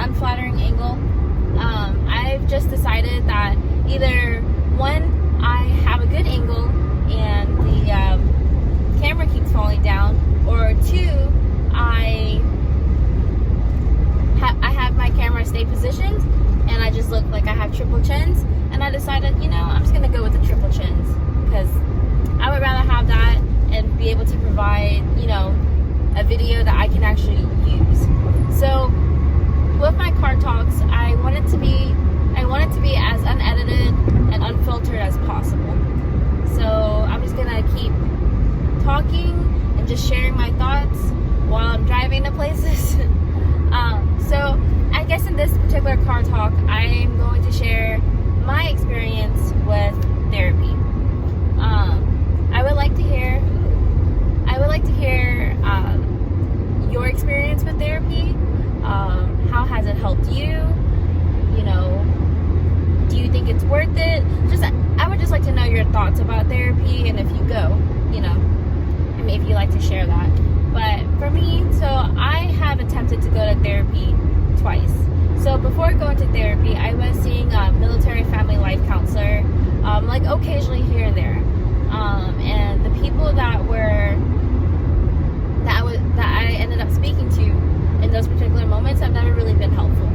unflattering angle. I've just decided that either one, I have a good angle and the camera keeps falling down, or two, I have my camera stay positioned and I just look like I have triple chins, and I decided, I'm just gonna go with the triple chins because I would rather have that and be able to provide, a video that I can actually use. So with my car talks, I want it to be as unedited and unfiltered as possible. So I'm just gonna keep talking and just sharing my thoughts while I'm driving to places. So I guess in this particular car talk, I'm going to share my experience with therapy. I would like to hear your experience with therapy. How has it helped you? Do you think it's worth it? I would just like to know your thoughts about therapy, and if you go, if you like to share that. But for me, so I have attempted to go to therapy twice. So before going to therapy, I was seeing a military family life counselor, like occasionally here and there. And the people that I ended up speaking to in those particular moments have never really been helpful.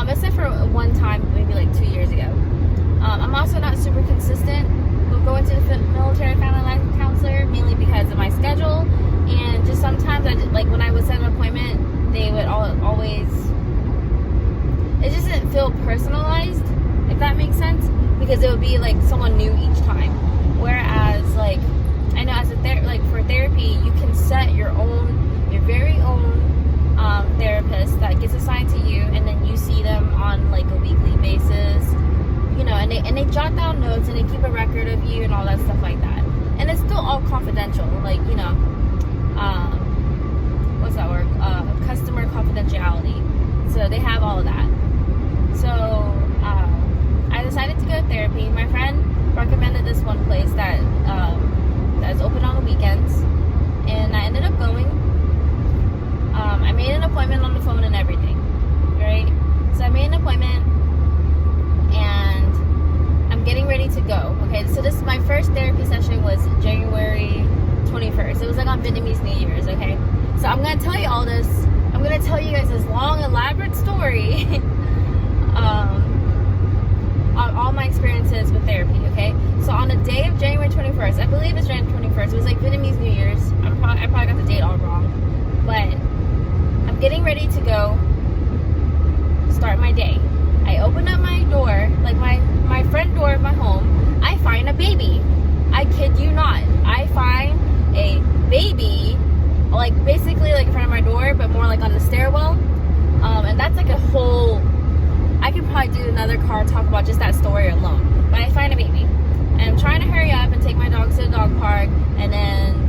Except for one time, maybe like 2 years ago. I'm also not super consistent with going to the military family life counselor, mainly because of my schedule, and just sometimes when I would set an appointment, they would always, it just didn't feel personalized, if that makes sense, because it would be like someone new each time. Whereas I know for therapy, you can set your very own therapist that gets assigned to you, and then you see them on like a weekly basis, and they jot down notes and they keep a record of you and all that stuff like that. And it's still all confidential, what's that word? Customer confidentiality. So they have all of that. So I decided to go to therapy. My friend recommended this one place that is open on the weekends, and I ended up going. I made an appointment on the phone and everything, right? So I made an appointment, and I'm getting ready to go. Okay, so my first therapy session was January 21st. It was like on Vietnamese New Year's. Okay, so I'm gonna tell you all this. I'm gonna tell you guys this long, elaborate story on all my experiences with therapy. Okay, so on the day of January 21st, I believe it's January 21st. It was like Vietnamese New Year's. I probably got the date all wrong, but I'm getting ready to go start my day. I open up my door, like my front door of my home. I find a baby. I kid you not. I find a baby, basically in front of my door, but more on the stairwell. And that's a whole, I could probably do another car talk about just that story alone. But I find a baby, and I'm trying to hurry up and take my dogs to the dog park, and then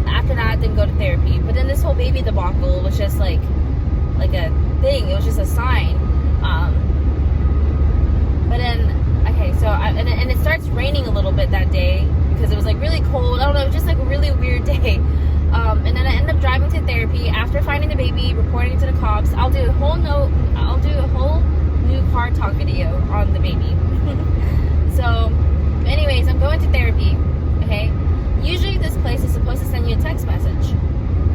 after that, then go to therapy. But then this whole baby debacle was just like a thing. It was just a sign. But then, okay, so and it starts raining a little bit that day because it was really cold. I don't know, it was just a really weird day. And then I end up driving to therapy after finding the baby, reporting it to the cops. I'll do a whole new car talk video on the baby. So, anyways, I'm going to therapy. Okay. Usually this place is supposed to send you a text message,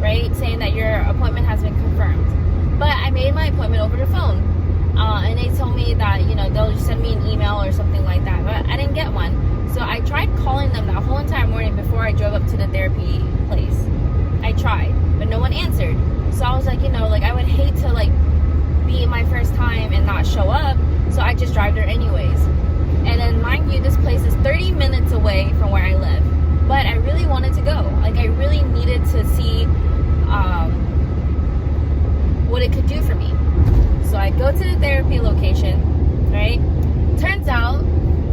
right, saying that your appointment has been confirmed. But I made my appointment over the phone, and they told me that they'll just send me an email or something like that. But I didn't get one, so I tried calling them that whole entire morning before I drove up to the therapy place. I tried, but no one answered. So I was like, I would hate to be my first time and not show up, so I just drive there anyways. And then mind you, this place is 30 minutes away from where I live. But I really wanted to go. I really needed to see what it could do for me. So I go to the therapy location, right? Turns out,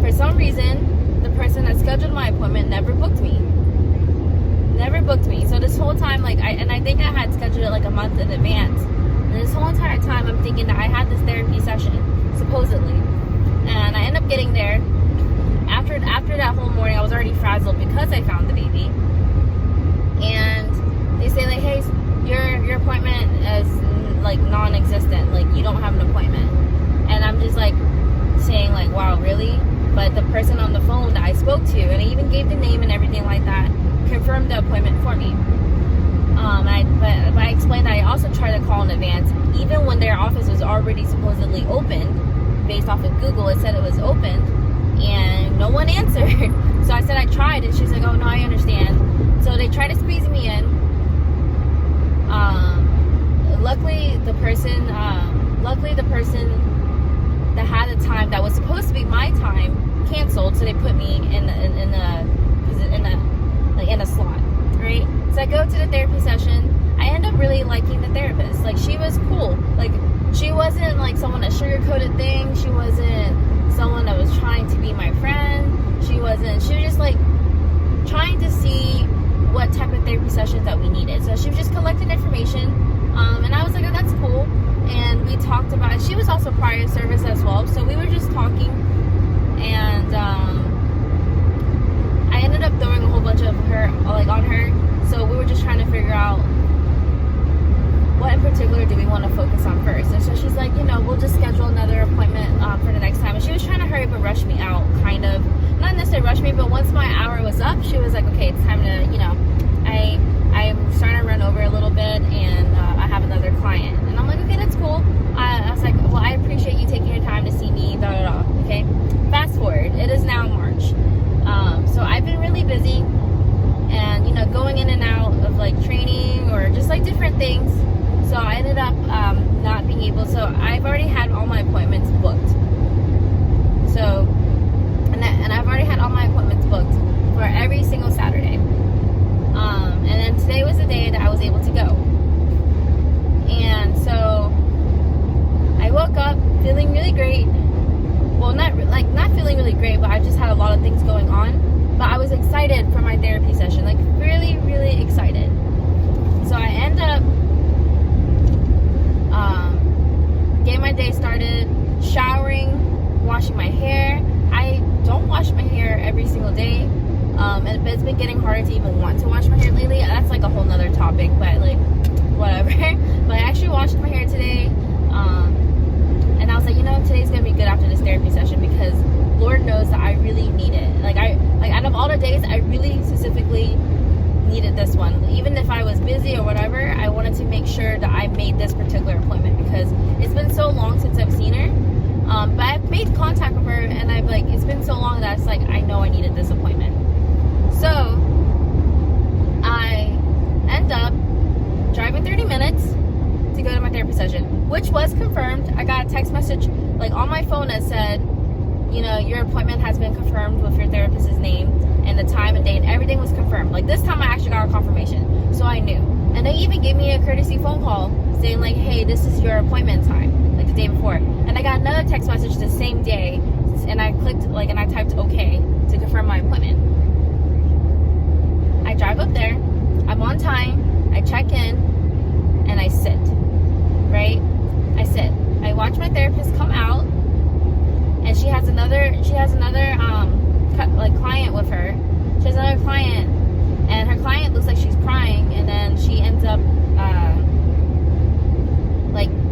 for some reason, the person that scheduled my appointment never booked me. So this whole time, I think I had scheduled it a month in advance. And this whole entire time, I'm thinking that I had this therapy session, supposedly. And I end up getting there. After that whole morning, I was already frazzled because I found the baby. And they say hey, your appointment is non-existent. You don't have early, but the person on the phone that I spoke to, and I even gave the name and everything like that, confirmed the appointment for me. But I explained that I also tried to call in advance, even when their office was already supposedly open. Based off of Google, it said it was open, and no one answered. So I said I tried, and she's like, "Oh no, I understand." So they tried to squeeze me in. Luckily, the person that had the time that was supposed to be my time canceled, so they put me in a slot, right? So I go to the therapy session. I end up really liking the therapist. Like, she was cool. Like, she wasn't like someone that sugarcoated things. She wasn't someone that was trying to be my friend. She was just like trying to see what type of therapy sessions that we needed. So she was just collecting information. And I was like, oh, that's cool. And we talked about it. She was also prior service as well. So we were just talking. And I ended up throwing a whole bunch of her, like, on her. So we were just trying to figure out what in particular do we want to focus on first. And so she's like, we'll just schedule another appointment for the next time. And she was trying to hurry up and rush me out, kind of. Not necessarily rush me, but once my hour was up, she was like, okay, it's time to, I'm starting to run over a little bit, and I have another client. And I'm like, okay, that's cool. I was like, well, I appreciate you taking your time to see me, okay? Fast forward, it is now March. So I've been really busy, and, going in and out of, like, training or just, like, different things. So I ended up not being able, so I've already had all my appointments booked. So, and I've already had all my appointments booked for every single Saturday. And then today was the day that I was able to go. And so I woke up feeling really great. Well, not feeling really great, but I just had a lot of things going on. But I was excited for my therapy session, like really, really excited. So I end up getting my day started, showering, washing my hair. I don't wash my hair every single day. But it's been getting harder to even want to wash my hair lately. That's like a whole nother topic, but like, whatever. But I actually washed my hair today. And I was like, today's gonna be good after this therapy session, because Lord knows that I really need it. Like out of all the days, I really specifically needed this one. Even if I was busy or whatever, I wanted to make sure that I made this particular appointment, because it's been so long since I've seen her. But I've made contact with her, and it's been so long that it's like, I know I needed this appointment. So I end up driving 30 minutes to go to my therapy session, which was confirmed. I got a text message like on my phone that said, your appointment has been confirmed with your therapist's name and the time and date, and everything was confirmed. Like, this time I actually got a confirmation, so I knew. And they even gave me a courtesy phone call saying like, hey, this is your appointment time, like the day before. And I got another text message the same day, and I clicked and I typed okay to confirm my appointment. I drive up there, I'm on time, I check in, and I sit, right? I sit. I watch my therapist come out, and she has another client with her. She has another client, and her client looks like she's crying, and then she ends up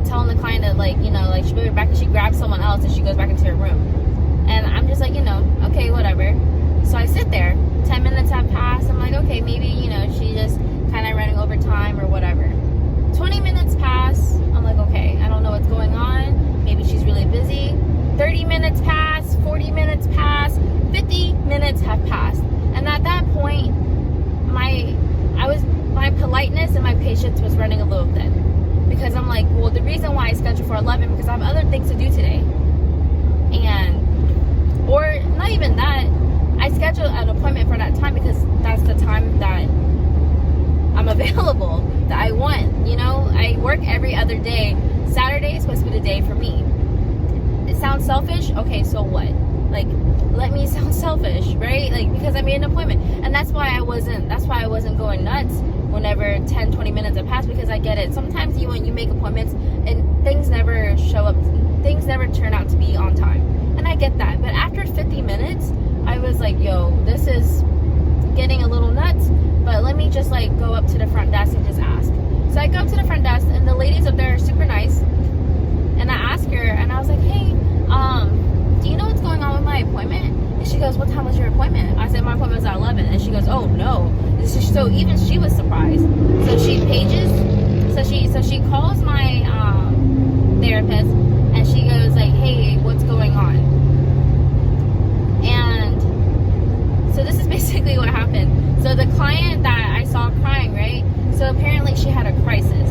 telling the client that she goes back and she grabs someone else and she goes back into her room. And I'm just like, okay, whatever. So I sit there. 10 minutes have passed. I'm like, okay, maybe, she just kind of running over time or whatever. 20 minutes pass. I'm like, okay, I don't know what's going on. Maybe she's really busy. 30 minutes pass. 40 minutes pass. 50 minutes have passed. And at that point, my politeness and my patience was running a little thin. Because I'm like, well, the reason why I scheduled for 11 because I have other things to do today. Or not even that. I scheduled an appointment for that time because that's the time that I'm available, that I want. I work every other day. Saturday is supposed to be the day for me. It sounds selfish? Okay, so what? Like, let me sound selfish, right? Like, because I made an appointment. And that's why I wasn't going nuts whenever 10, 20 minutes have passed, because I get it. Sometimes when you make appointments and things never show up, things never turn out to be on time. And I get that. But after 50 minutes, I was like, yo, this is getting a little nuts, but let me just go up to the front desk and just ask. So I go up to the front desk, and the ladies up there are super nice. And I ask her, and I was like, hey, do you know what's going on with my my therapist, and she goes like, hey, what's going on? And so this is basically what happened. So the client that I saw crying, right? So apparently she had a crisis.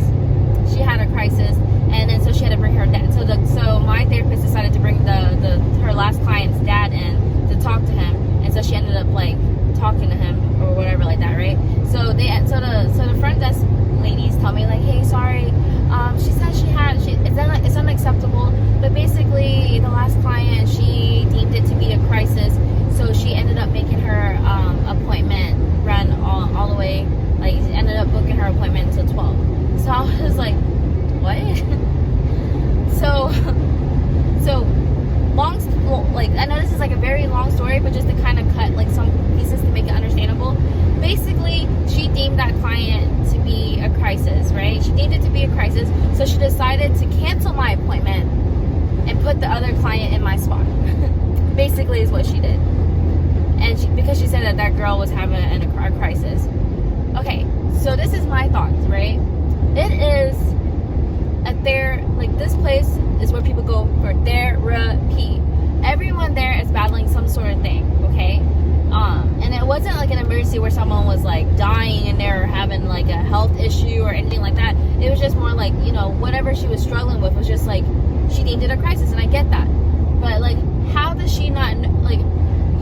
And then so she had to bring her dad. So my therapist decided to bring her last client's dad in to talk to him, and so she ended up like talking to him or whatever like that, right? So the front desk ladies tell me like, hey, sorry, she said it's unacceptable, but basically the last client, she deemed it to be a crisis, so she ended up making her appointment run all the way, like ended up booking her appointment until 12. So I was like, what? so like, I know this is like a very long story, but just to kind of cut like some pieces to make it understandable. Basically, she deemed that client to be a crisis, right? She deemed it to be a crisis, so she decided to cancel my appointment and put the other client in my spot. Basically, is what she did, and because she said that girl was having a crisis. Okay, so this is my thoughts, right? It is this place is where people go for therapy. Everyone there is battling some sort of thing, okay? And it wasn't like an emergency where someone was like dying in there or having like a health issue or anything like that. It was just more like, whatever she was struggling with was just like, she deemed it a crisis, and I get that. But like, how does she not, like,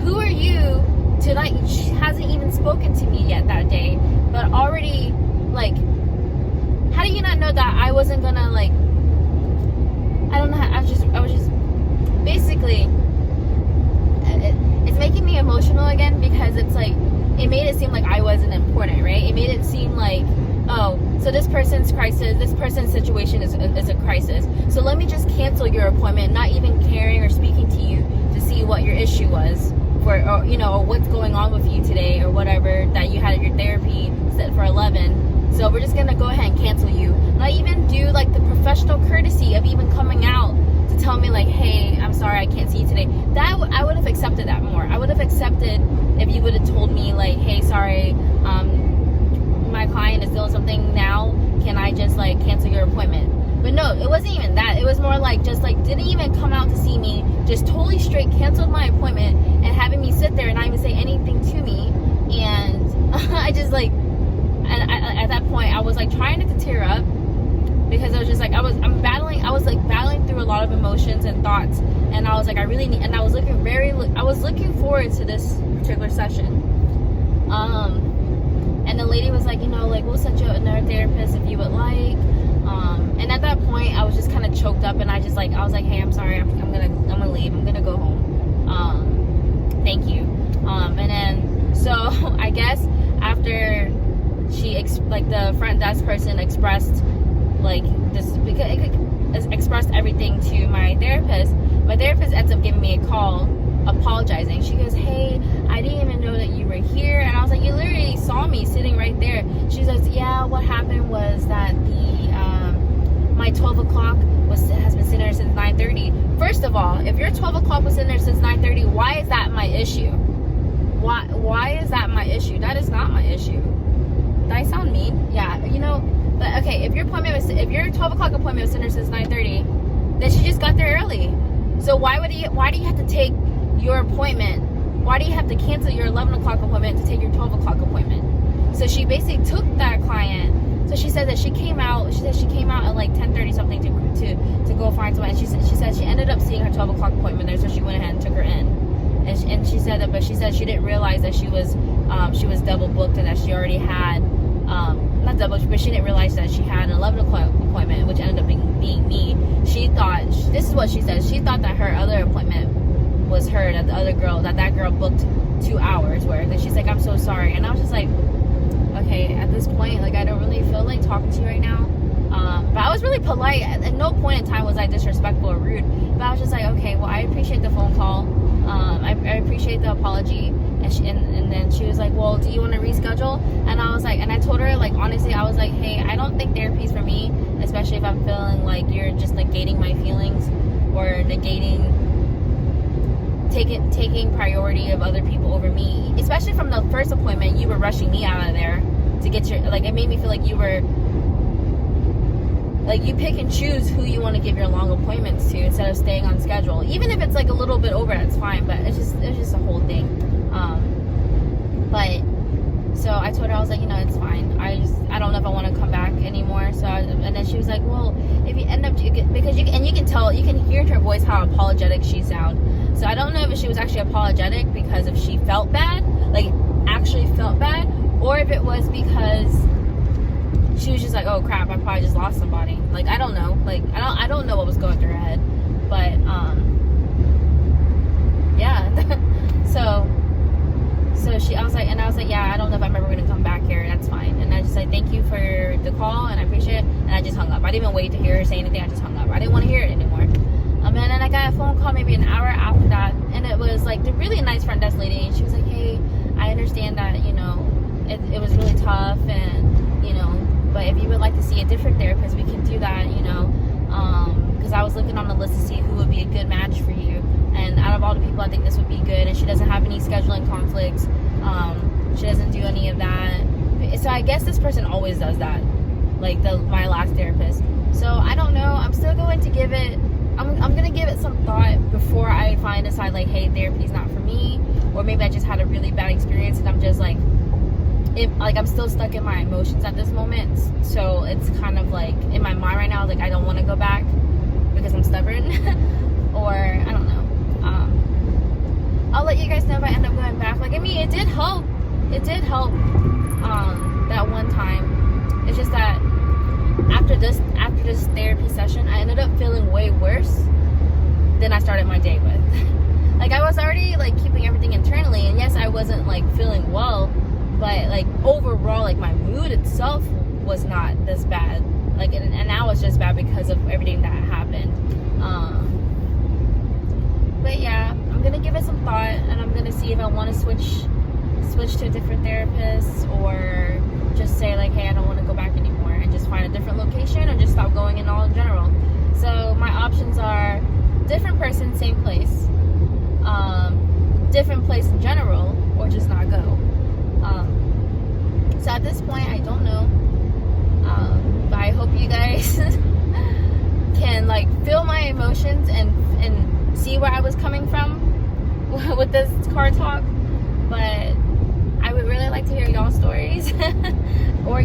who are you to, like, she hasn't even spoken to me yet that day, but already, like, how do you not know that I wasn't gonna, like, I don't know, I was just, basically, it's making me emotional again, because it's like, it made it seem like I wasn't important, right? It made it seem like, oh, so this person's situation is a crisis, so let me just cancel your appointment, not even caring or speaking to you to see what your issue was, or what's going on with you today, or whatever, that you had your therapy set for 11. So we're just gonna go ahead and cancel you. Not even do like the professional courtesy of even coming out to tell me like, hey, I'm sorry, I can't see you today. I would have accepted that more. I would have accepted if you would have told me like, hey, sorry, my client is doing something now. Can I just like cancel your appointment? But no, it wasn't even that. It was more like just like didn't even come out to see me. Just totally straight canceled my appointment and having me sit there and not even say anything to me. And I just like. And at that point, I was like trying not to tear up, because I was just like, I was battling through a lot of emotions and thoughts, and I was like, I was looking forward to this particular session. And the lady was like, we'll send you another therapist if you would like. And at that point, I was just kind of choked up, and I was like, hey, I'm sorry, I'm gonna leave, I'm gonna go home. Thank you. And then so I guess after the front desk person expressed like this, because it expressed everything to my therapist ends up giving me a call apologizing. She goes, hey, I didn't even know that you were here. And I was like, you literally saw me sitting right there. She says, yeah, what happened was that my 12 o'clock has been sitting there since 9:30. First of all, if your 12 o'clock was sitting there since 9:30, why is that my issue? Why is that my issue? That is not my issue. Did I sound mean? Yeah, but okay, if your 12 o'clock appointment was sitting there since 9:30, then she just got there early. So why do you have to take your appointment? Why do you have to cancel your 11 o'clock appointment to take your 12 o'clock appointment? So she basically took that client. So she said that she came out at like 10:30 something to go find someone. And she said she ended up seeing her 12 o'clock appointment there, so she went ahead and took her in. And she said that, but she said she didn't realize that she was double booked, and that she already had not double, but she didn't realize that she had an 11 o'clock appointment, which ended up being me. She thought, this is what she said, she thought that her other appointment was her, that that girl booked 2 hours worth. And she's like, I'm so sorry. And I was just like, okay, at this point, like, I don't really feel like talking to you right now. But I was really polite. At no point in time was I disrespectful or rude. But I was just like, okay, well, I appreciate the phone call. I appreciate the apology. And then she was like, well, do you want to reschedule? And I was like, and I told her, like, honestly, I was like, hey, I don't think therapy's for me, especially if I'm feeling like you're just negating my feelings, or taking priority of other people over me. Especially from the first appointment, you were rushing me out of there to get your, like, it made me feel like you were, like, you pick and choose who you want to give your long appointments to instead of staying on schedule. Even if it's like a little bit over, that's fine, but it's just a whole thing. But so I told her, I was like, it's fine. I don't know if I want to come back anymore. So and then she was like, well, if you end up, because you can tell, you can hear in her voice how apologetic she sounds. So I don't know if she was actually apologetic because if she felt bad, like actually felt bad, or if it was because she was just like, oh crap, I probably just lost somebody. Like, I don't know. Like, I don't know what was going through her head. But yeah. I was like, yeah, I don't know if I'm ever gonna come back here. That's fine. And I just said, thank you for the call, and I appreciate it. And I just hung up. I didn't even wait to hear her say anything. I just hung up. I didn't want to hear it anymore. And then I got a phone call maybe an hour after that, and it was like the really nice front desk lady. And she was like, hey, I understand that it was really tough, and but if you would like to see a different therapist, we can do that. Because I was looking on the list to see who would be a good match for you. And out of all the people, I think this would be good. And she doesn't have any scheduling conflicts. She doesn't do any of that. So I guess this person always does that, like my last therapist. So I don't know. I'm still going to give it. I'm gonna give it some thought before I finally decide, like, hey, therapy's not for me, or maybe I just had a really bad experience and I'm just like, I'm still stuck in my emotions at this moment. So it's kind of like in my mind right now, like I don't want to go back because I'm stubborn, or I don't know. I'll let you guys know if I end up going back. Like, I mean, it did help. It did help that one time. It's just that after this therapy session, I ended up feeling way worse than I started my day with. Like, I was already like keeping everything internally, and yes, I wasn't like feeling well, but like overall, like my mood itself was not this bad. Like, and now it's just bad because of everything that happened. But yeah, I'm gonna give it some thought, and I'm gonna see if I want to switch to a different therapist, or just say like, hey, I don't want to go back anymore, and just find a different location, or just stop going in all in general. So my options are different person, same place, different place in general, or just not go. So at this point, I don't know, but I hope you guys can like feel my emotions and see where I was coming from with this car talk. But I would really like to hear y'all stories or